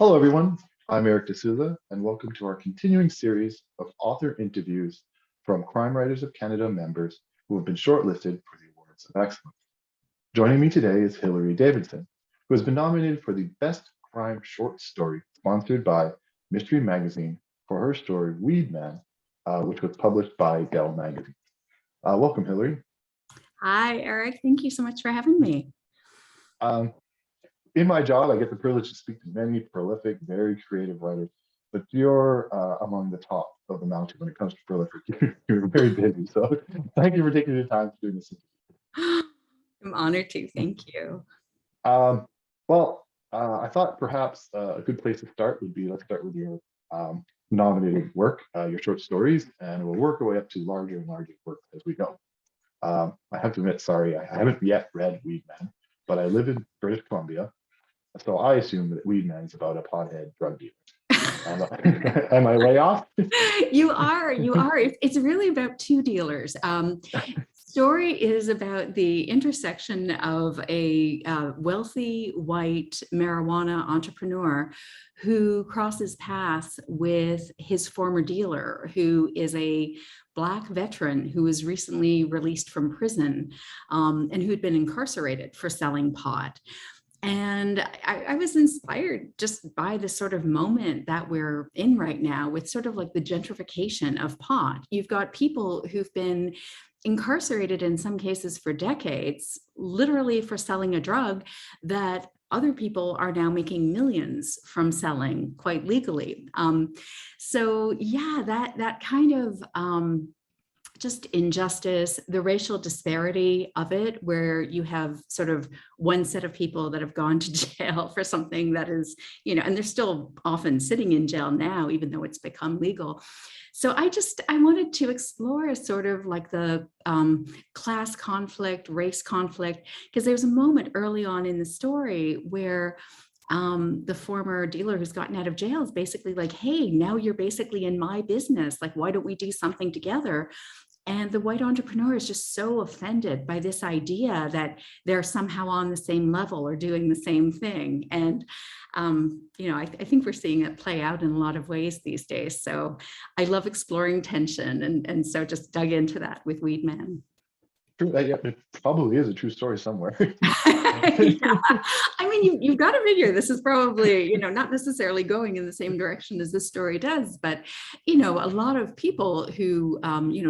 Hello, everyone. I'm Eric D'Souza, and welcome to our continuing series of author interviews from Crime Writers of Canada members who have been shortlisted for the Awards of Excellence. Joining me today is Hilary Davidson, who has been nominated for the Best Crime Short Story, sponsored by Mystery Magazine for her story Weed Man, which was published by Dell Magazine. Welcome, Hilary. Hi, Eric. Thank you so much for having me. Um, in my job, I get the privilege to speak to many prolific, very creative writers, but you're among the top of the mountain when it comes to prolific. You're very busy. So thank you for taking the time to do this. I'm honored to. Thank you. Um, I thought perhaps a good place to start would be let's start with your nominated work, your short stories, and we'll work our way up to larger and larger works as we go. I have to admit, sorry, I haven't yet read Weed Man, but I live in British Columbia. So I assume that Weed Man's about a pothead drug dealer. Am I way off? You are. It's really about two dealers. Story is about the intersection of a wealthy white marijuana entrepreneur who crosses paths with his former dealer, who is a Black veteran who was recently released from prison and who'd been incarcerated for selling pot. And I was inspired just by the sort of moment that we're in right now with sort of like the gentrification of pot. You've got people who've been incarcerated in some cases for decades, literally for selling a drug that other people are now making millions from selling quite legally. So yeah, that kind of just injustice, the racial disparity of it, where you have sort of one set of people that have gone to jail for something that is, and they're still often sitting in jail now, even though it's become legal. So I wanted to explore sort of like the class conflict, race conflict, because there's a moment early on in the story where the former dealer who's gotten out of jail is basically like, hey, now you're basically in my business. Like, why don't we do something together? And the white entrepreneur is just so offended by this idea that they're somehow on the same level or doing the same thing. And, I think we're seeing it play out in a lot of ways these days. So I love exploring tension. And so just dug into that with Weed Man. True, yeah, it probably is a true story somewhere. Yeah. I mean, you've got to figure this is probably, not necessarily going in the same direction as this story does, but, a lot of people who,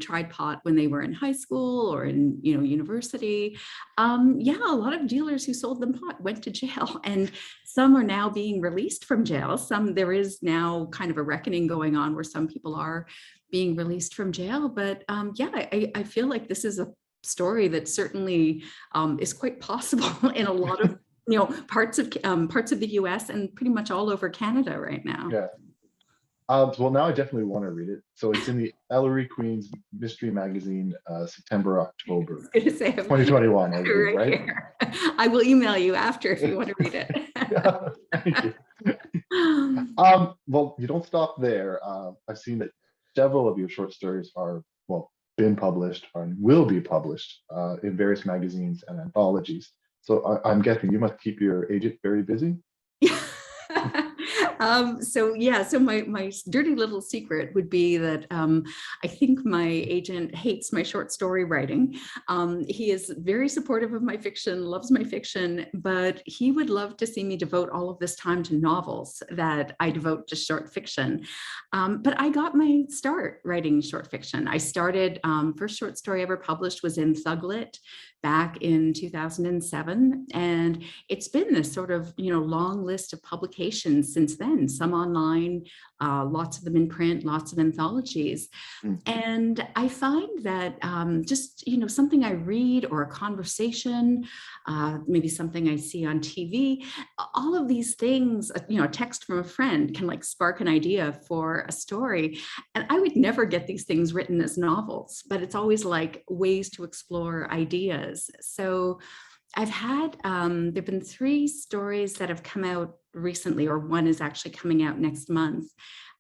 tried pot when they were in high school or in, university. Yeah, a lot of dealers who sold them pot went to jail, and some are now being released from jail. There is now kind of a reckoning going on where some people are being released from jail. But yeah, I feel like this is a story that certainly is quite possible in a lot of parts of the US and pretty much all over Canada right now. Yeah. Well, now I definitely want to read it. So it's in the Ellery Queen's Mystery Magazine, September, October, 2021, I believe, right? Here. I will email you after if you want to read it. Yeah, thank you. Well, you don't stop there. I've seen that several of your short stories are, well, been published and will be published in various magazines and anthologies. So I'm guessing you must keep your agent very busy. So my dirty little secret would be that I think my agent hates my short story writing. He is very supportive of my fiction, loves my fiction, but he would love to see me devote all of this time to novels that I devote to short fiction. But I got my start writing short fiction. I started, first short story ever published was in Thuglit back in 2007. And it's been this sort of, long list of publications since then, some online, lots of them in print, lots of anthologies. And I find that just, something I read or a conversation, maybe something I see on TV, all of these things, a text from a friend can like spark an idea for a story. And I would never get these things written as novels, but it's always like ways to explore ideas. So I've had, there've been 3 stories that have come out recently, or one is actually coming out next month.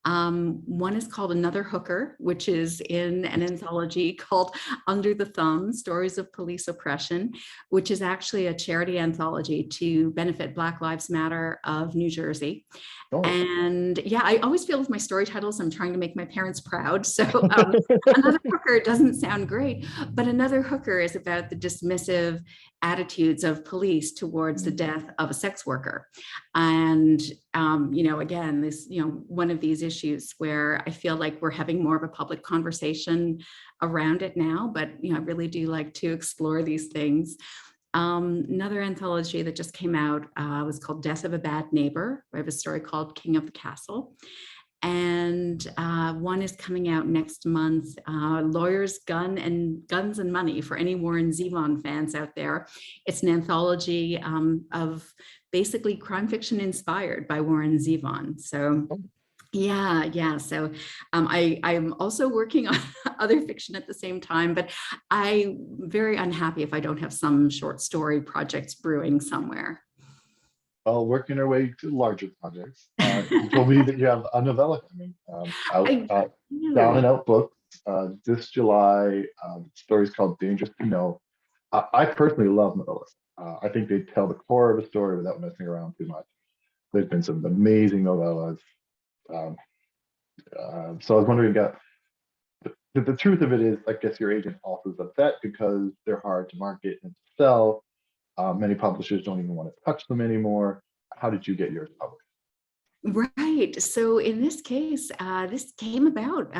One is called Another Hooker, which is in an anthology called Under the Thumb, Stories of Police Oppression, which is actually a charity anthology to benefit Black Lives Matter of New Jersey. Oh. And yeah, I always feel with my story titles, I'm trying to make my parents proud. So Another Hooker doesn't sound great, but Another Hooker is about the dismissive attitudes of police towards the death of a sex worker. And, again, this, one of these issues where I feel like we're having more of a public conversation around it now, but, I really do like to explore these things. Another anthology that just came out was called Death of a Bad Neighbor. I have a story called King of the Castle. And one is coming out next month, Lawyers, Guns and Money, for any Warren Zevon fans out there. It's an anthology of basically crime fiction inspired by Warren Zevon. So yeah. So I'm also working on other fiction at the same time, but I'm very unhappy if I don't have some short story projects brewing somewhere. Well, working our way to larger projects. You told me that you have a novella coming out, Down and Out Books this July. The story's called Dangerous to Know. I personally love novellas. I think they tell the core of a story without messing around too much. There's been some amazing novellas. So I was wondering, the truth of it is, I guess your agent also is upset because they're hard to market and to sell. Many publishers don't even want to touch them anymore. How did you get yours published? Right. So in this case, this came about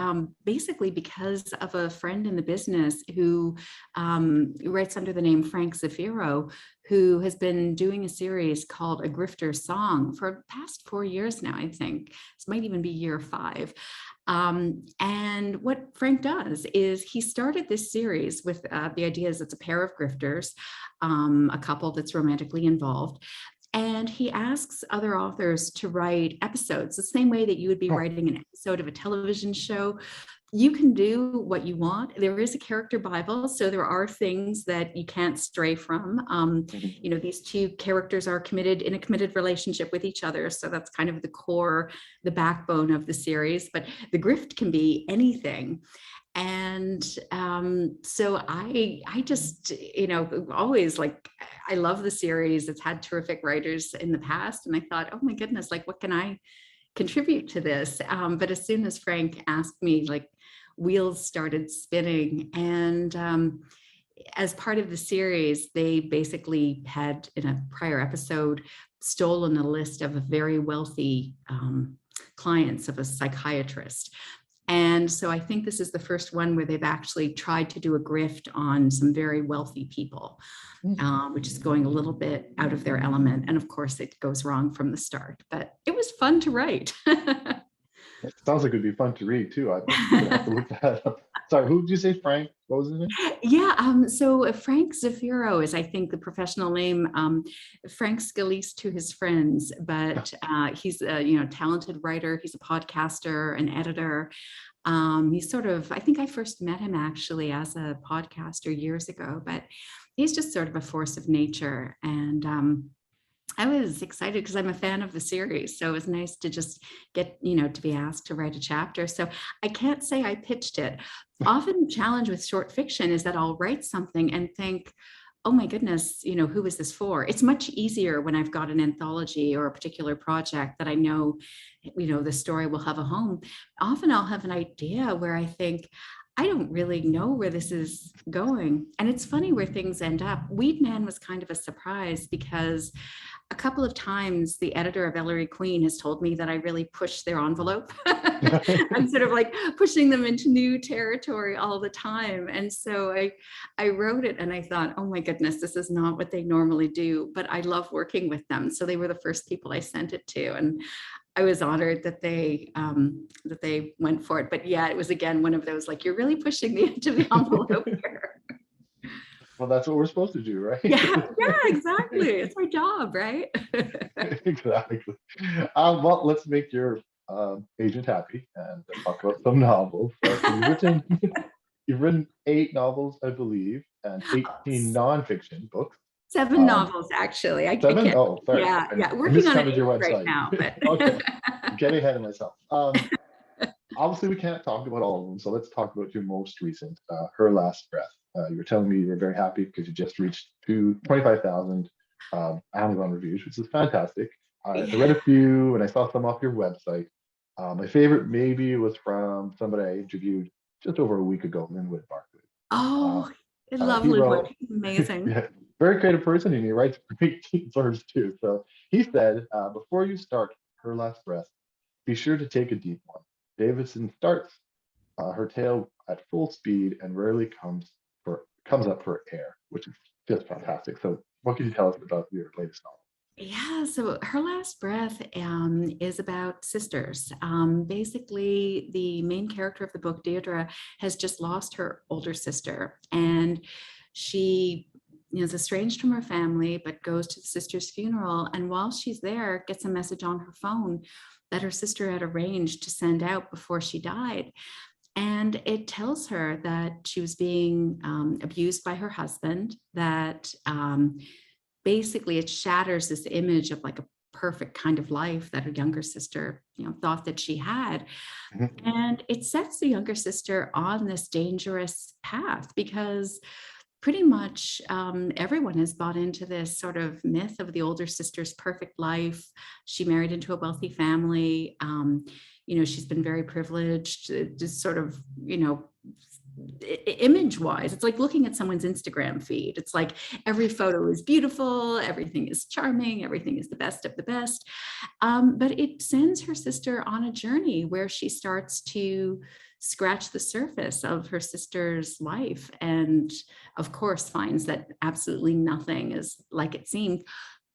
basically because of a friend in the business who writes under the name Frank Zafiro, who has been doing a series called A Grifter Song for the past 4 years now, I think. This might even be year 5. And what Frank does is he started this series with the idea is it's a pair of grifters, a couple that's romantically involved. And he asks other authors to write episodes, the same way that you would be writing an episode of a television show. You can do what you want. There is a character Bible, so there are things that you can't stray from. These two characters are in a committed relationship with each other. So that's kind of the core, the backbone of the series. But the grift can be anything. And so I just, always I love the series. It's had terrific writers in the past. And I thought, oh my goodness, what can I contribute to this? But as soon as Frank asked me, wheels started spinning. And as part of the series, they basically had, in a prior episode, stolen a list of very wealthy clients of a psychiatrist. And so I think this is the first one where they've actually tried to do a grift on some very wealthy people, which is going a little bit out of their element. And of course, it goes wrong from the start, but it was fun to write. It sounds like it'd be fun to read too. I'd have to look that up. Sorry, who did you say, Frank? What was his name? Yeah, so Frank Zafiro is, I think, the professional name. Frank Scalise to his friends, but he's a talented writer. He's a podcaster, an editor. He's I think I first met him actually as a podcaster years ago, but he's just sort of a force of nature. And I was excited because I'm a fan of the series. So it was nice to just get, to be asked to write a chapter. So I can't say I pitched it. Often the challenge with short fiction is that I'll write something and think, oh my goodness, who is this for? It's much easier when I've got an anthology or a particular project that I know, the story will have a home. Often I'll have an idea where I think, I don't really know where this is going. And it's funny where things end up. Weed Man was kind of a surprise because a couple of times the editor of Ellery Queen has told me that I really push their envelope. I'm sort of pushing them into new territory all the time. And so I wrote it and I thought, oh my goodness, this is not what they normally do, but I love working with them. So they were the first people I sent it to. And I was honored that they went for it. But yeah, it was again one of those you're really pushing the edge of the envelope here. Well, that's what we're supposed to do, right? Yeah, exactly. It's my job, right? Exactly. Well, let's make your agent happy and talk about some novels. You've written 8 novels, I believe, and 18 nonfiction books. 7 novels, actually. 7? Oh, sorry. Yeah. I Working on it your right website now. But okay, I'm getting ahead of myself. obviously we can't talk about all of them, so let's talk about your most recent, Her Last Breath. You were telling me you were very happy because you just reached 25,000 Amazon reviews, which is fantastic. I read Yeah. a few and I saw some off your website. My favorite maybe was from somebody I interviewed just over a week ago, Linwood Barkley. Uh, Oh, I love he Linwood. wrote, He's amazing. yeah, very creative person, and he writes great stories too. So he said, before you start Her Last Breath, be sure to take a deep one. Davidson starts her tale at full speed and rarely comes up for air, which is just fantastic. So, what can you tell us about your latest novel? Yeah, so Her Last Breath is about sisters. Basically, the main character of the book, Deirdre, has just lost her older sister, and she is estranged from her family, but goes to the sister's funeral. And while she's there, gets a message on her phone that her sister had arranged to send out before she died. And it tells her that she was being abused by her husband, that basically it shatters this image of like a perfect kind of life that her younger sister thought that she had, Mhm. and it sets the younger sister on this dangerous path because pretty much everyone has bought into this sort of myth of the older sister's perfect life. She married into a wealthy family. She's been very privileged, just sort of, image wise, it's like looking at someone's Instagram feed. It's like every photo is beautiful, everything is charming, everything is the best of the best. But it sends her sister on a journey where she starts to scratch the surface of her sister's life, and of course finds that absolutely nothing is like it seemed.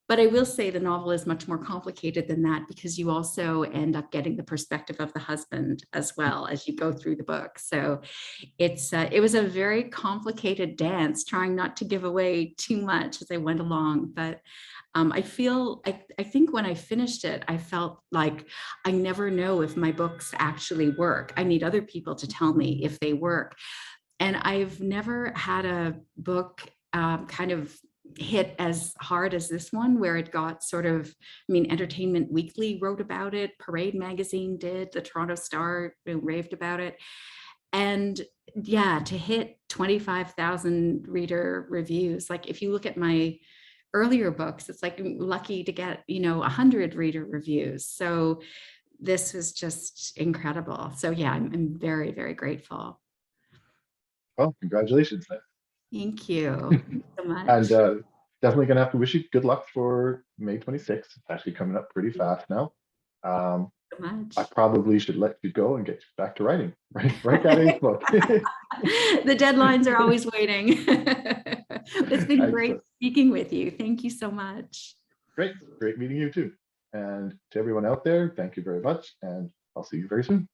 But I will say the novel is much more complicated than that, because you also end up getting the perspective of the husband as well as you go through the book. So it was a very complicated dance, trying not to give away too much as I went along. But I think when I finished it, I felt like I never know if my books actually work. I need other people to tell me if they work. And I've never had a book kind of hit as hard as this one, where it got sort of, Entertainment Weekly wrote about it, Parade Magazine did, the Toronto Star raved about it. And yeah, to hit 25,000 reader reviews, like if you look at my earlier books, it's like lucky to get, 100 reader reviews. So this was just incredible. So yeah, I'm very, very grateful. Well, congratulations, Thank you so and much. definitely gonna have to wish you good luck for May 26th. It's actually coming up pretty fast now. Um, So I much. probably should let you go and get back to writing. Write that eighth book. The deadlines are always waiting. It's been great Excellent. speaking with you. Thank you so much. Great. Great meeting you too. And to everyone out there, thank you very much. And I'll see you very soon.